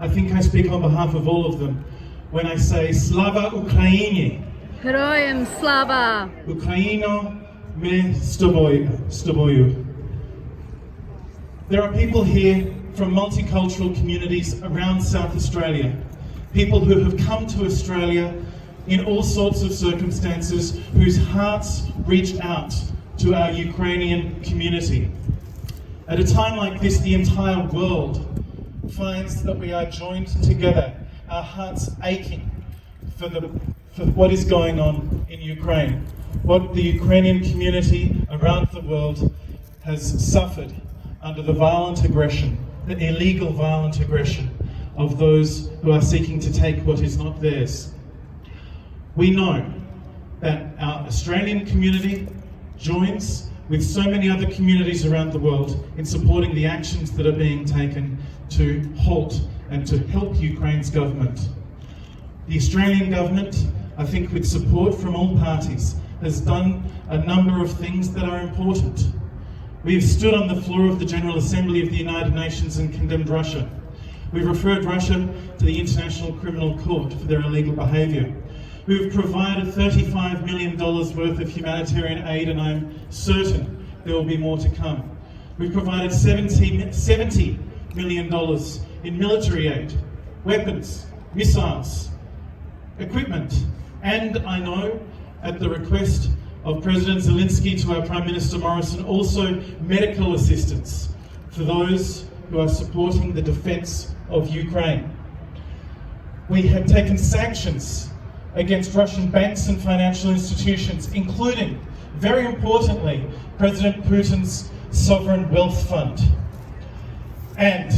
I think I speak on behalf of all of them when I say Slava Ukraini. Героям слава! Ukraino me s toboyu. There are people here from multicultural communities around South Australia. People who have come to Australia in all sorts of circumstances, whose hearts reach out to our Ukrainian community. At a time like this, the entire world finds that we are joined together, our hearts aching for what is going on in Ukraine, what the Ukrainian community around the world has suffered under the violent aggression, the illegal violent aggression of those who are seeking to take what is not theirs. We know that our Australian community joins with so many other communities around the world in supporting the actions that are being taken to halt and to help Ukraine's government. The Australian government, I think with support from all parties, has done a number of things that are important. We have stood on the floor of the General Assembly of the United Nations and condemned Russia. We've referred Russia to the International Criminal Court for their illegal behaviour. We've provided $35 million worth of humanitarian aid, and I'm certain there will be more to come. We've provided $70 million in military aid, weapons, missiles, equipment, and I know, at the request of President Zelensky to our Prime Minister Morrison, also medical assistance for those who are supporting the defence of Ukraine. We have taken sanctions against Russian banks and financial institutions, including, very importantly, President Putin's sovereign wealth fund, and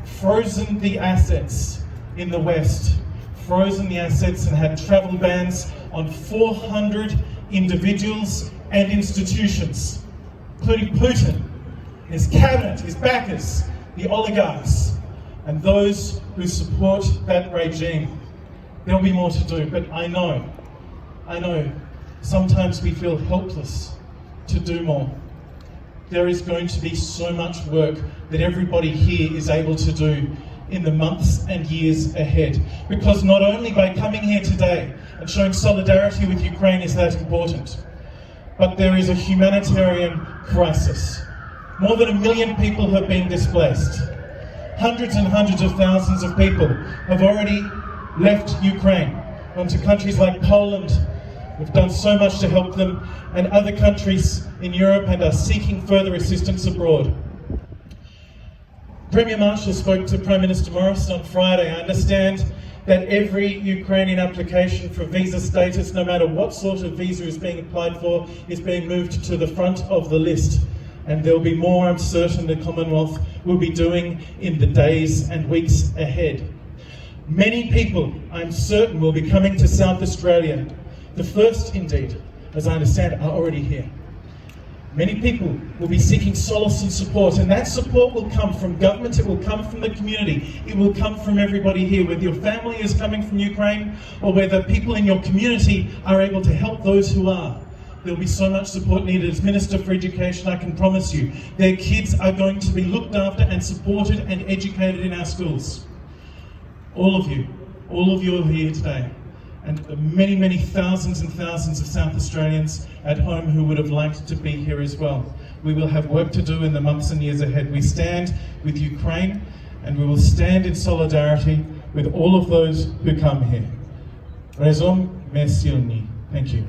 frozen the assets in the West, frozen the assets and had travel bans on 400 individuals and institutions, including Putin, his cabinet, his backers, the oligarchs, and those who support that regime. There'll be more to do, but I know, sometimes we feel helpless to do more. There is going to be so much work that everybody here is able to do in the months and years ahead. Because not only by coming here today and showing solidarity with Ukraine is that important, but there is a humanitarian crisis. More than 1 million people have been displaced. Hundreds and hundreds of thousands of people have already left Ukraine, gone to countries like Poland. We've done so much to help them, and other countries in Europe, and are seeking further assistance abroad. Premier Marshall spoke to Prime Minister Morrison on Friday. I understand that every Ukrainian application for visa status, no matter what sort of visa is being applied for, is being moved to the front of the list. And there will be more, I'm certain, the Commonwealth will be doing in the days and weeks ahead. Many people, I'm certain, will be coming to South Australia. The first, indeed, as I understand, are already here. Many people will be seeking solace and support, and that support will come from government, it will come from the community, it will come from everybody here, whether your family is coming from Ukraine or whether people in your community are able to help those who are. There'll be so much support needed. As Minister for Education, I can promise you, their kids are going to be looked after and supported and educated in our schools. All of you are here today, and many, many thousands and thousands of South Australians at home who would have liked to be here as well. We will have work to do in the months and years ahead. We stand with Ukraine, and we will stand in solidarity with all of those who come here. Razom me silni. Thank you.